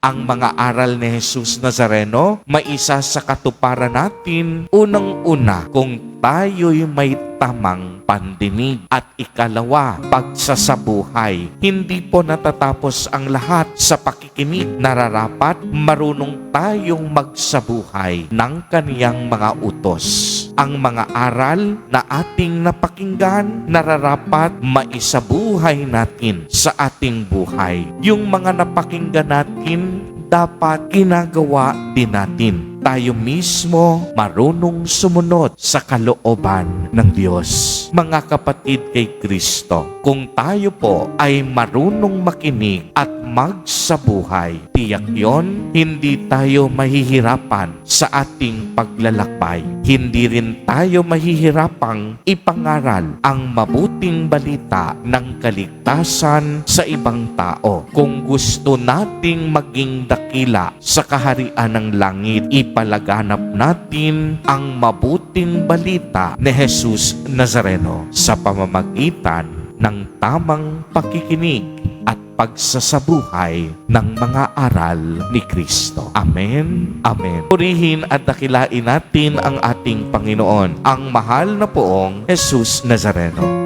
Ang mga aral ni Jesus Nazareno, maisa sa katuparan natin, unang-una, kung tayo'y may tamang pandinig. At ikalawa, pagsasabuhay. Hindi po natatapos ang lahat sa pakikinig. Nararapat marunong tayong magsabuhay ng kaniyang mga utos. Ang mga aral na ating napakinggan, nararapat maisabuhay natin sa ating buhay. Yung mga napakinggan natin, dapat ginagawa din natin. Tayo mismo marunong sumunod sa kalooban ng Diyos. Mga kapatid kay Kristo, kung tayo po ay marunong makinig at magsabuhay, tiyak yon, hindi tayo mahihirapan sa ating paglalakbay. Hindi rin tayo mahihirapang ipangaral ang mabuting balita ng kaligtasan sa ibang tao. Kung gusto nating maging dakila sa kaharian ng langit, ipalaganap natin ang mabuting balita ni Jesus Nazareno sa pamamagitan ng tamang pakikinig at pagsasabuhay ng mga aral ni Kristo. Amen. Amen. Purihin at dakilain natin ang ating Panginoon, ang mahal na poong Jesus Nazareno.